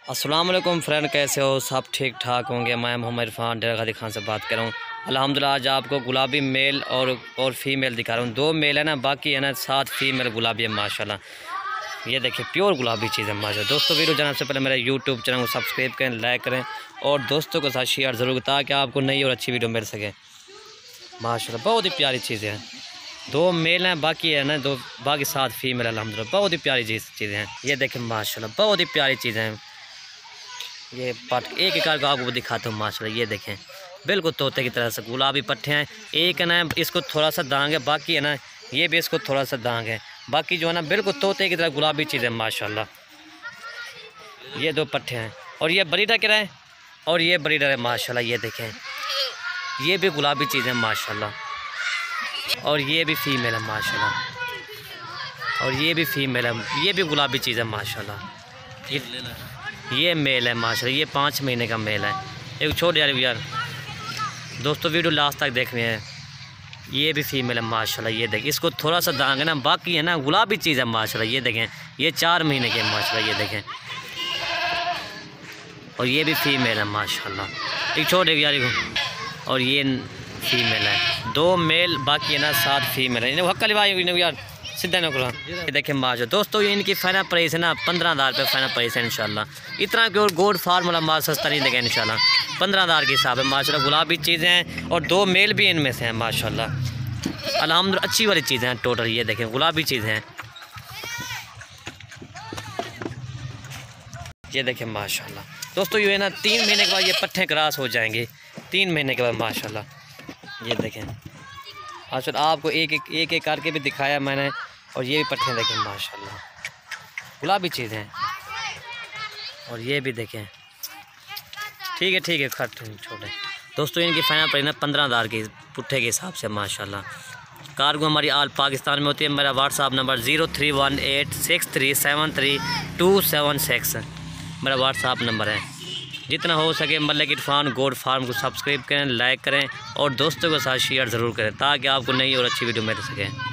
अस्सलाम वालेकुम फ्रेंड, कैसे हो? सब ठीक ठाक होंगे। मैं मोहम्मद इरफान डेरा गाजी खान से बात कर रहा हूँ। अल्हम्दुलिल्लाह आज आपको गुलाबी मेल और फीमेल दिखा रहा हूँ। 2 मेल है ना, बाकी है ना 7 फीमेल गुलाबी है माशाल्लाह। ये देखिए प्योर गुलाबी चीज़ है माशाल्लाह। दोस्तों वीडियो जाने से पहले मेरे यूट्यूब चैनल को सब्सक्राइब करें, लाइक करें और दोस्तों के साथ शेयर ज़रूर, ताकि आपको नई और अच्छी वीडियो मिल सके। माशाल्लाह बहुत ही प्यारी चीज़ें हैं। 2 मेल हैं, बाकी है ना बाकी 7 फीमेल है। अल्हम्दुलिल्लाह बहुत ही प्यारी चीज़ें हैं। ये देखें माशाल्लाह बहुत ही प्यारी चीज़ें हैं। ये पट एक एक करके आपको दिखाता हूँ माशाल्लाह। ये देखें बिल्कुल तोते की तरह से गुलाबी पट्टे हैं। एक है ना इसको थोड़ा सा दांग है, बाकी है ना ये भी इसको थोड़ा सा दांग है, बाकी जो है ना बिल्कुल तोते की तरह गुलाबी चीज़ है माशाल्लाह। ये 2 पट्टे हैं और ये ब्रीडर क्या है और ये ब्रीडर है माशाल्लाह। ये देखें ये भी गुलाबी चीज़ है माशाल्लाह और ये भी फीमेल है माशाल्लाह और ये भी फीमेल है, ये भी गुलाबी चीज़ है माशाल्लाह। ये मेल है माशाल्लाह। ये 5 महीने का मेल है। एक छोड़ यार दोस्तों वीडियो लास्ट तक देखनी है। ये भी फीमेल है माशाल्लाह। ये देखें इसको थोड़ा सा दांग है ना, बाकी है ना गुलाबी चीज़ है माशाल्लाह। ये देखें ये 4 महीने के माशाल्लाह। ये देखें और ये भी फीमेल है माशाल्लाह। एक छोड़ यार और ये फीमेल है। 2 मेल बाकी है ना 7 फीमेल है। हक्का यार सीधा नौकरा। ये देखें माशा दोस्तों, ये इनकी फाइनल प्राइस है ना 15,000 रुपये फाइनल प्राइस है इंशाल्लाह। इतना कि और गोल्ड फार्म वाला माल सस्ता नहीं देगा इंशाल्लाह। 15,000 के हिसाब है माशाल्लाह। गुलाबी चीज़ें हैं और 2 मेल भी इनमें से हैं माशाल्लाह। अल्हम्दुलिल्लाह अच्छी वाली चीज़ें हैं टोटल। ये देखें गुलाबी चीज़ें हैं। ये देखें माशाल्लाह दोस्तों, ये है ना 3 महीने के बाद ये पट्टे क्रॉस हो जाएंगे। 3 महीने के बाद माशाल्लाह। ये देखें माशाल्लाह, आपको एक एक करके भी दिखाया मैंने। और ये भी पट्टे देखें माशाल्लाह गुलाबी चीज़ें हैं। और ये भी देखें ठीक है खट छोटे दोस्तों। इनकी फाइनल प्राइस ना 15,000 के पुट्ठे के हिसाब से माशाल्लाह। कार्गो हमारी आल पाकिस्तान में होती है। मेरा व्हाट्सअप नंबर 0318637276 मेरा व्हाट्सअप नंबर है। जितना हो सके मलिक इरफान गोड फार्म को सब्सक्राइब करें, लाइक करें और दोस्तों के साथ शेयर ज़रूर करें, ताकि आपको नई और अच्छी वीडियो मिल सके।